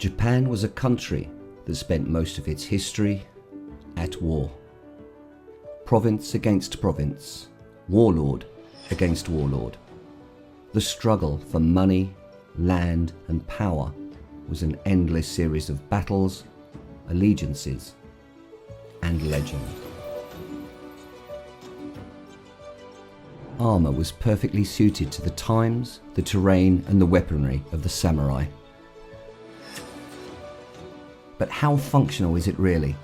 Japan was a country that spent most of its history at war. Province against province, warlord against warlord. The struggle for money, land and power was an endless series of battles, allegiances and legend. Armour was perfectly suited to the times, the terrain and the weaponry of the samurai. But how functional is it really?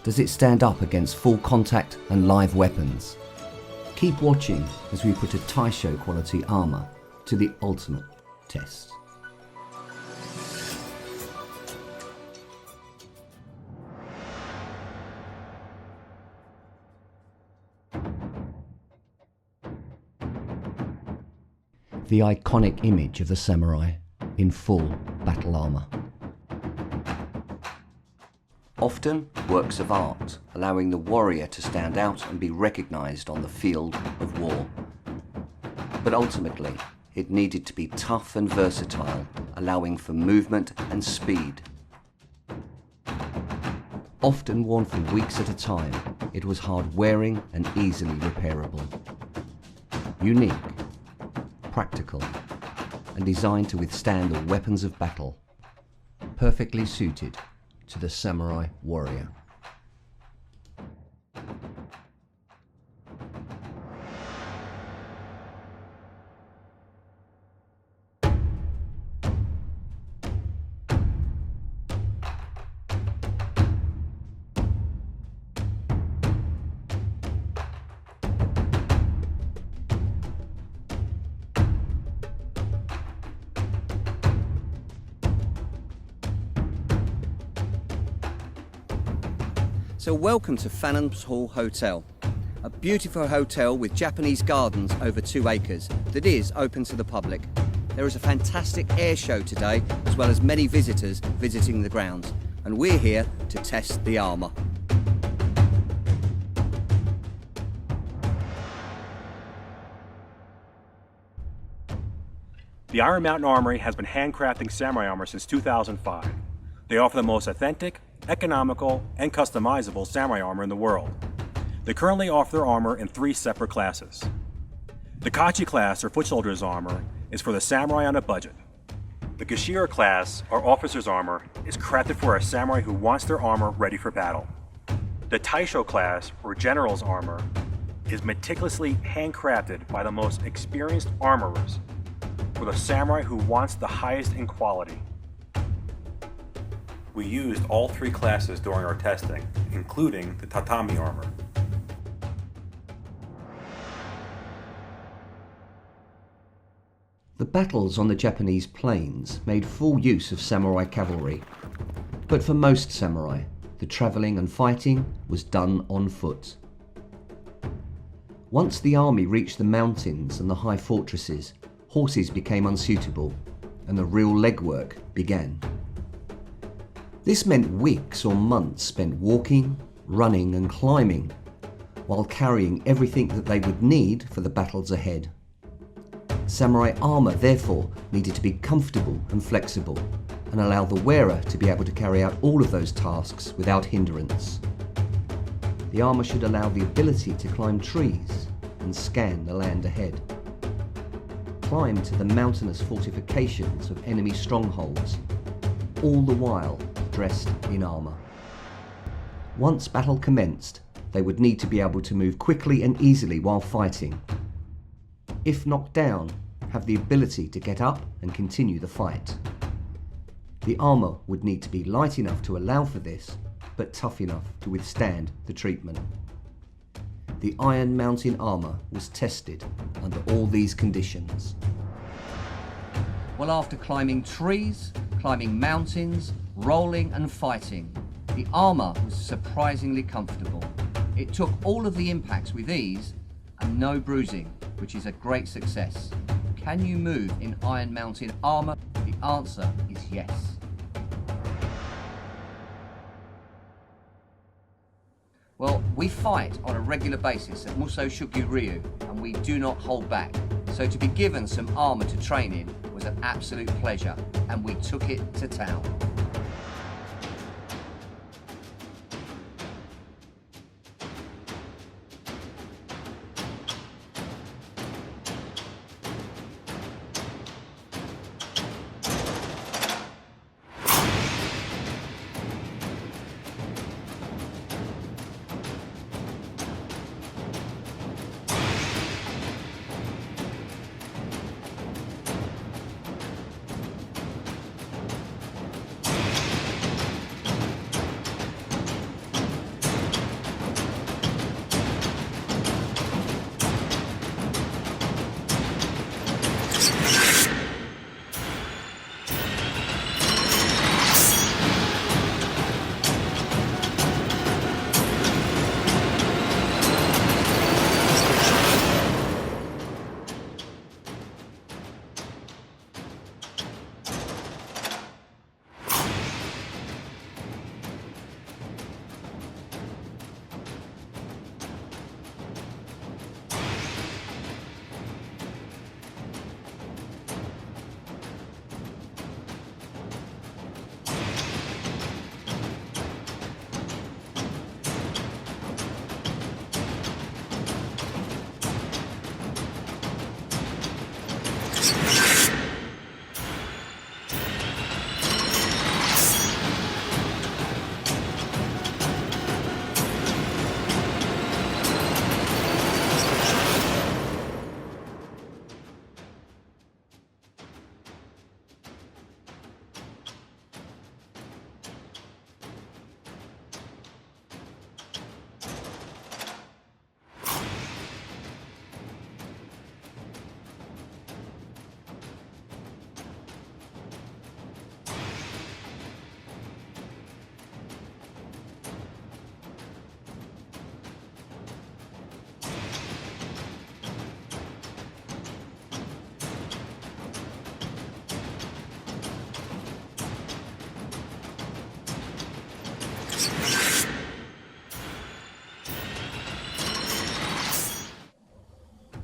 Does it stand up against full contact and live weapons? Keep watching as we put a Taisho quality armour to the ultimate test. The iconic image of the samurai in full battle armour. Often works of art, allowing the warrior to stand out and be recognised on the field of war. But ultimately, it needed to be tough and versatile, allowing for movement and speed. Often worn for weeks at a time, it was hard wearing and easily repairable. Unique, practical, and designed to withstand the weapons of battle, perfectly suited to the samurai warrior. So welcome to Fannin's Hall Hotel, a beautiful hotel with Japanese gardens over 2 acres that is open to the public. There is a fantastic air show today, as well as many visitors visiting the grounds, and we're here to test the armour. The Iron Mountain Armory has been handcrafting samurai armor since 2005. They offer the most authentic, economical, and customizable samurai armor in the world. They currently offer their armor in 3 separate classes. The Kachi class, or foot soldier's armor, is for the samurai on a budget. The Gashira class, or officer's armor, is crafted for a samurai who wants their armor ready for battle. The Taisho class, or general's armor, is meticulously handcrafted by the most experienced armorers for the samurai who wants the highest in quality. We used all 3 classes during our testing, including the tatami armor. The battles on the Japanese plains made full use of samurai cavalry. But for most samurai, the travelling and fighting was done on foot. Once the army reached the mountains and the high fortresses, horses became unsuitable and the real legwork began. This meant weeks or months spent walking, running and climbing, while carrying everything that they would need for the battles ahead. Samurai armour therefore needed to be comfortable and flexible, and allow the wearer to be able to carry out all of those tasks without hindrance. The armour should allow the ability to climb trees and scan the land ahead. Climb to the mountainous fortifications of enemy strongholds, all the while dressed in armour. Once battle commenced, they would need to be able to move quickly and easily while fighting. If knocked down, have the ability to get up and continue the fight. The armour would need to be light enough to allow for this, but tough enough to withstand the treatment. The Iron Mountain Armour was tested under all these conditions. Well, after climbing trees, climbing mountains, rolling and fighting, the armour was surprisingly comfortable. It took all of the impacts with ease and no bruising, which is a great success. Can you move in Iron Mountain armour? The answer is yes. Well, we fight on a regular basis at Muso Shugyo Ryu, and we do not hold back. So to be given some armour to train in was an absolute pleasure, and we took it to town.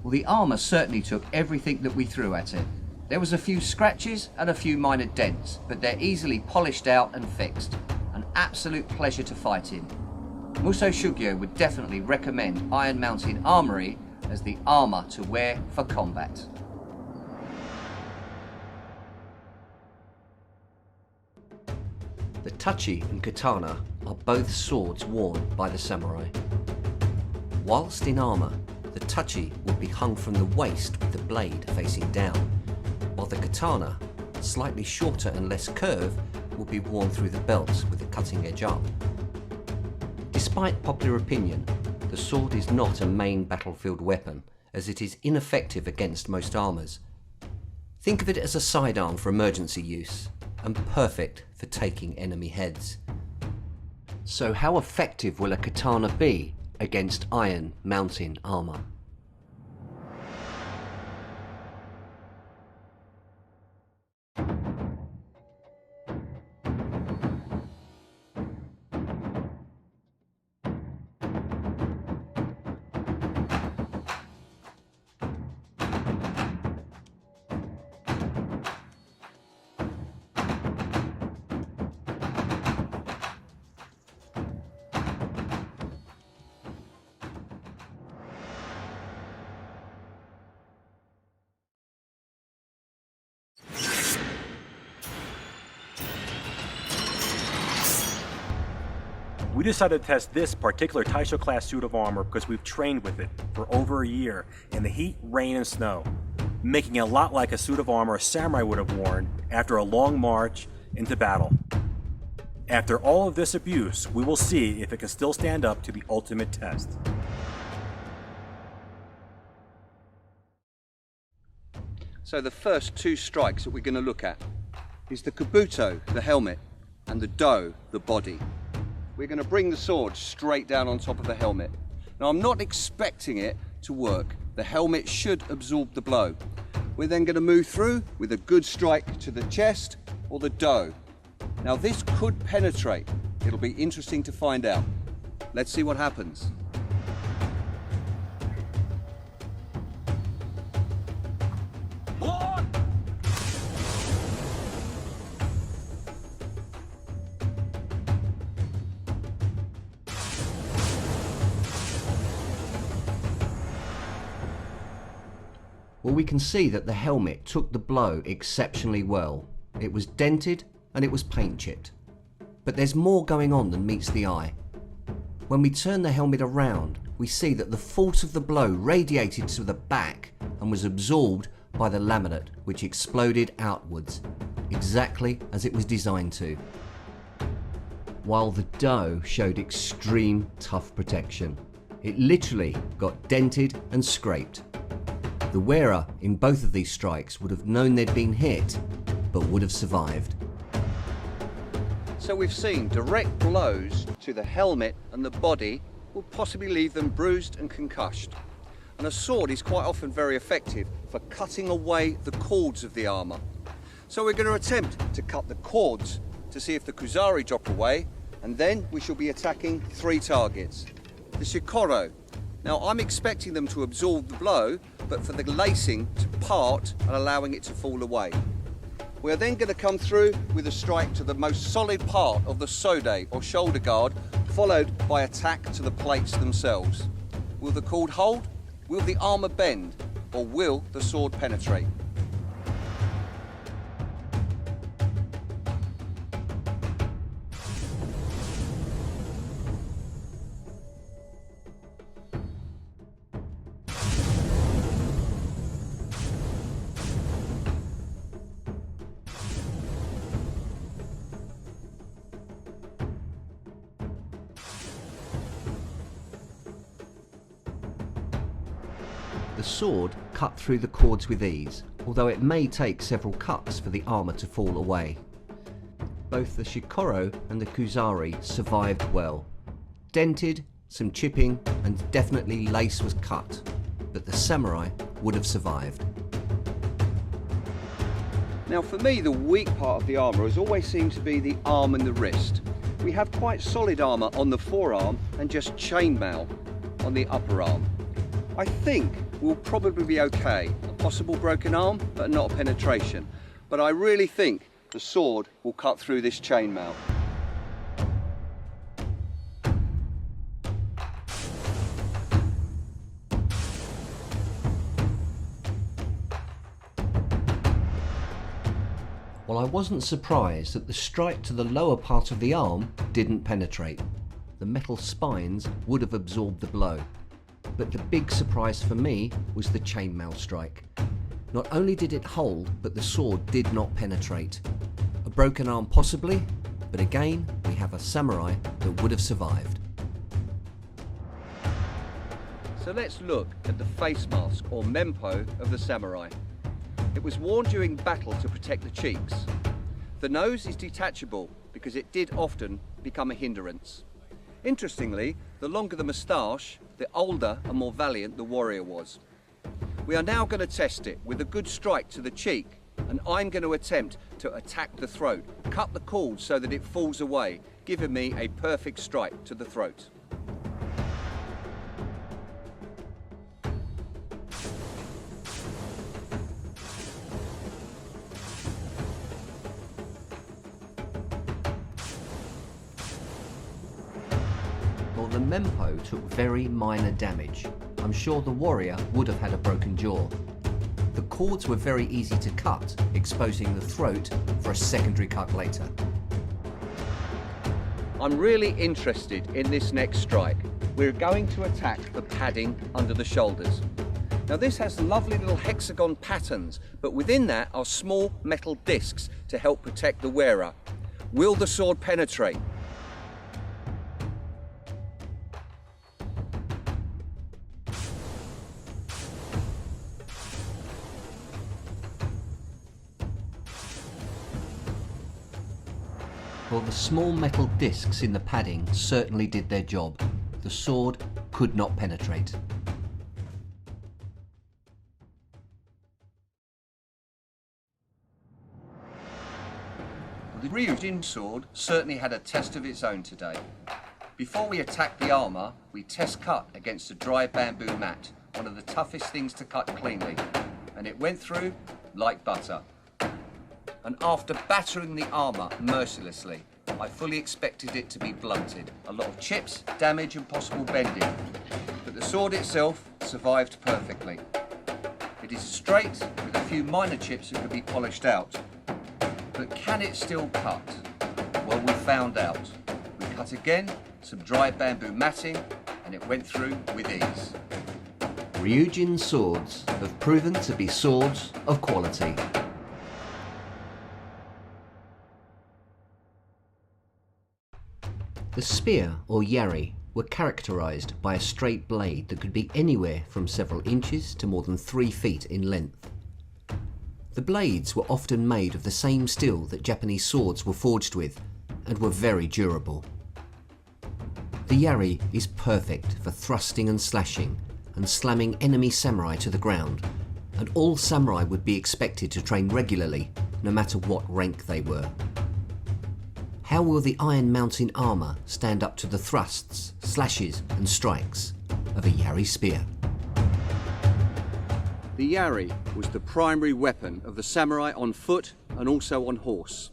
Well, the armour certainly took everything that we threw at it. There was a few scratches and a few minor dents, but they're easily polished out and fixed. An absolute pleasure to fight in. Muso Shugyo would definitely recommend Iron Mountain Armory as the armour to wear for combat. The tachi and katana are both swords worn by the samurai. Whilst in armour, the tachi will be hung from the waist with the blade facing down, while the katana, slightly shorter and less curved, will be worn through the belts with the cutting edge up. Despite popular opinion, the sword is not a main battlefield weapon, as it is ineffective against most armours. Think of it as a sidearm for emergency use, and perfect for taking enemy heads. So how effective will a katana be against Iron Mountain armour? We decided to test this particular Taisho class suit of armor because we've trained with it for over a year in the heat, rain, and snow, making it a lot like a suit of armor a samurai would have worn after a long march into battle. After all of this abuse, we will see if it can still stand up to the ultimate test. So the first two strikes that we're going to look at is the Kabuto, the helmet, and the Do, the body. We're going to bring the sword straight down on top of the helmet. Now I'm not expecting it to work. The helmet should absorb the blow. We're then going to move through with a good strike to the chest or the Do. Now this could penetrate. It'll be interesting to find out. Let's see what happens. Well, we can see that the helmet took the blow exceptionally well. It was dented and it was paint chipped. But there's more going on than meets the eye. When we turn the helmet around, we see that the force of the blow radiated to the back and was absorbed by the laminate, which exploded outwards, exactly as it was designed to. While the dough showed extreme tough protection. It literally got dented and scraped. The wearer in both of these strikes would have known they'd been hit, but would have survived. So we've seen direct blows to the helmet and the body will possibly leave them bruised and concussed. And a sword is quite often very effective for cutting away the cords of the armour. So we're going to attempt to cut the cords to see if the kuzari drop away, and then we shall be attacking 3 targets. The shikoro. Now I'm expecting them to absorb the blow, but for the lacing to part and allowing it to fall away. We are then going to come through with a strike to the most solid part of the sode or shoulder guard, followed by attack to the plates themselves. Will the cord hold? Will the armour bend? Or will the sword penetrate? The sword cut through the cords with ease, although it may take several cuts for the armour to fall away. Both the shikoro and the kuzari survived well. Dented, some chipping, and definitely lace was cut, but the samurai would have survived. Now for me, the weak part of the armour has always seemed to be the arm and the wrist. We have quite solid armour on the forearm and just chainmail on the upper arm. I think we'll probably be okay. A possible broken arm, but not a penetration. But I really think the sword will cut through this chainmail. Well, I wasn't surprised that the strike to the lower part of the arm didn't penetrate. The metal spines would have absorbed the blow. But the big surprise for me was the chainmail strike. Not only did it hold, but the sword did not penetrate. A broken arm possibly, but again, we have a samurai that would have survived. So let's look at the face mask, or mempo, of the samurai. It was worn during battle to protect the cheeks. The nose is detachable because it did often become a hindrance. Interestingly, the longer the moustache, the older and more valiant the warrior was. We are now going to test it with a good strike to the cheek, and I'm going to attempt to attack the throat, cut the cord so that it falls away, giving me a perfect strike to the throat. The mempo took very minor damage. I'm sure the warrior would have had a broken jaw. The cords were very easy to cut, exposing the throat for a secondary cut later. I'm really interested in this next strike. We're going to attack the padding under the shoulders. Now this has lovely little hexagon patterns, but within that are small metal discs to help protect the wearer. Will the sword penetrate? Well, the small metal discs in the padding certainly did their job. The sword could not penetrate. The Ryojun sword certainly had a test of its own today. Before we attack the armour, we test cut against a dry bamboo mat, one of the toughest things to cut cleanly, and it went through like butter. And after battering the armour mercilessly, I fully expected it to be blunted. A lot of chips, damage and possible bending. But the sword itself survived perfectly. It is straight with a few minor chips that could be polished out. But can it still cut? Well, we found out. We cut again, some dry bamboo matting, and it went through with ease. Ryojun Swords have proven to be swords of quality. The spear, or yari, were characterised by a straight blade that could be anywhere from several inches to more than 3 feet in length. The blades were often made of the same steel that Japanese swords were forged with, and were very durable. The yari is perfect for thrusting and slashing, and slamming enemy samurai to the ground, and all samurai would be expected to train regularly, no matter what rank they were. How will the Iron Mountain Armour stand up to the thrusts, slashes and strikes of a Yari Spear? The yari was the primary weapon of the samurai on foot and also on horse.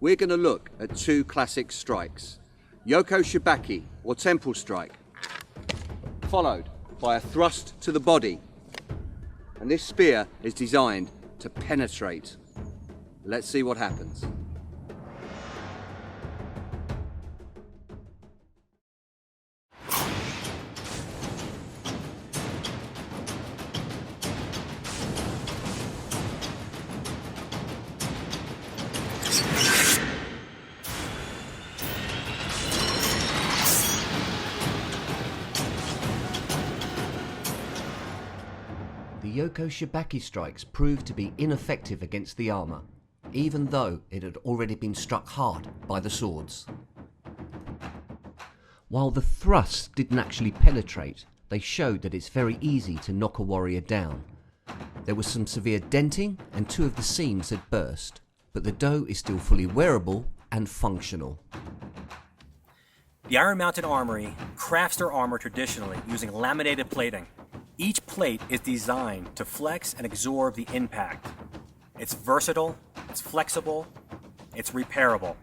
We're going to look at 2 classic strikes, Yoko Shibaki or Temple Strike, followed by a thrust to the body. And this spear is designed to penetrate. Let's see what happens. The Yoko Shibaki strikes proved to be ineffective against the armour, even though it had already been struck hard by the swords. While the thrusts didn't actually penetrate, they showed that it's very easy to knock a warrior down. There was some severe denting and 2 of the seams had burst, but the do is still fully wearable and functional. The Iron Mountain Armory crafts their armor traditionally using laminated plating. Each plate is designed to flex and absorb the impact. It's versatile, it's flexible, it's repairable.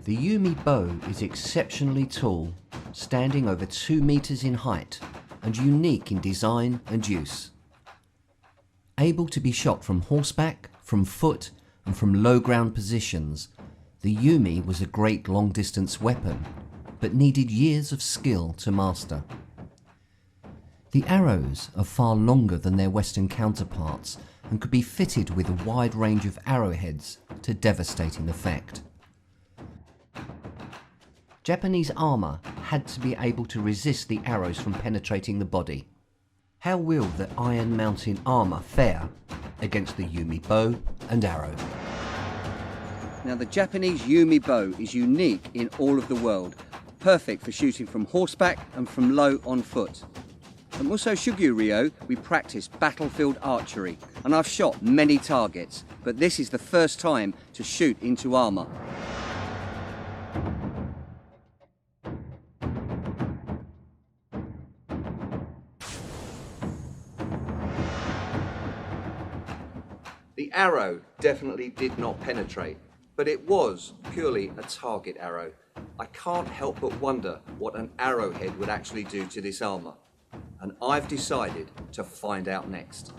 The Yumi Bow is exceptionally tall, standing over 2 meters in height and unique in design and use. Able to be shot from horseback, from foot and from low ground positions, the Yumi was a great long-distance weapon, but needed years of skill to master. The arrows are far longer than their Western counterparts and could be fitted with a wide range of arrowheads to devastating effect. Japanese armour had to be able to resist the arrows from penetrating the body. How will the Iron Mountain Armour fare against the Yumi Bow and Arrow? Now the Japanese Yumi Bow is unique in all of the world, perfect for shooting from horseback and from low on foot. At Muso Shugyo Ryu we practice battlefield archery and I've shot many targets, but this is the first time to shoot into armour. The arrow definitely did not penetrate, but it was purely a target arrow. I can't help but wonder what an arrowhead would actually do to this armour, and I've decided to find out next.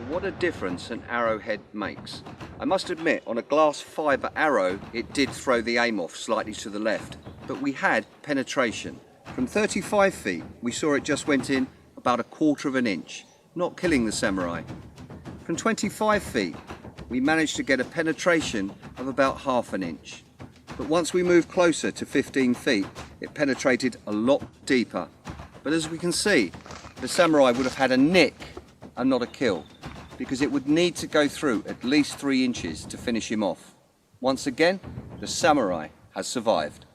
What a difference an arrowhead makes. I must admit, on a glass fibre arrow, it did throw the aim off slightly to the left, but we had penetration. From 35 feet, we saw it just went in about 1/4 inch, not killing the samurai. From 25 feet, we managed to get a penetration of about 1/2 inch. But once we moved closer to 15 feet, it penetrated a lot deeper. But as we can see, the samurai would have had a nick and not a kill, because it would need to go through at least 3 inches to finish him off. Once again, the samurai has survived.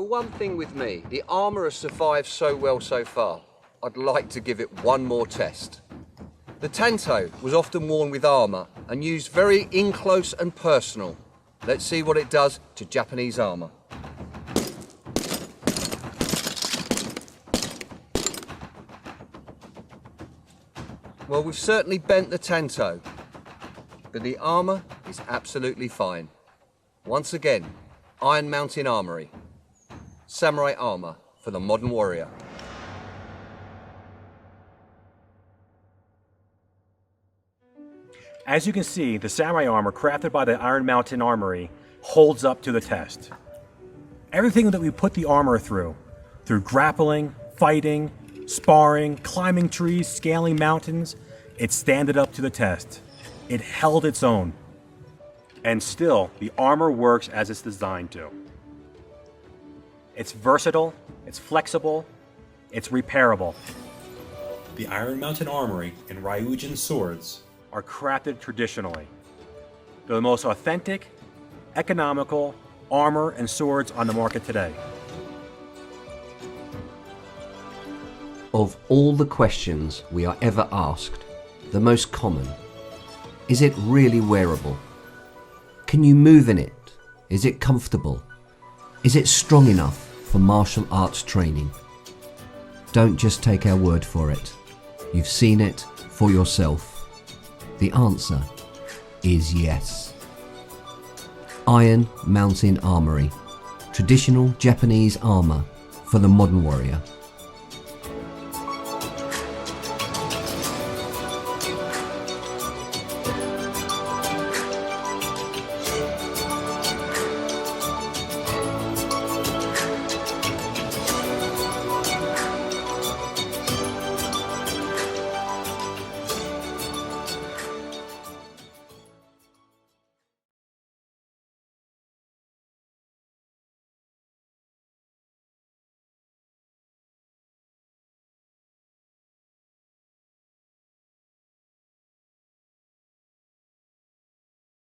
Well, one thing with me, the armour has survived so well so far. I'd like to give it one more test. The tanto was often worn with armour and used very in-close and personal. Let's see what it does to Japanese armour. Well, we've certainly bent the tanto, but the armour is absolutely fine. Once again, Iron Mountain Armory. Samurai armour for the modern warrior. As you can see, the samurai armor crafted by the Iron Mountain Armory holds up to the test. Everything that we put the armor through grappling, fighting, sparring, climbing trees, scaling mountains, it standed up to the test. It held its own. And still, the armor works as it's designed to. It's versatile, it's flexible, it's repairable. The Iron Mountain Armory and Ryojun Swords are crafted traditionally. They're the most authentic, economical armor and swords on the market today. Of all the questions we are ever asked, the most common, is it really wearable? Can you move in it? Is it comfortable? Is it strong enough for martial arts training? Don't just take our word for it. You've seen it for yourself. The answer is yes. Iron Mountain Armory, traditional Japanese armour for the modern warrior.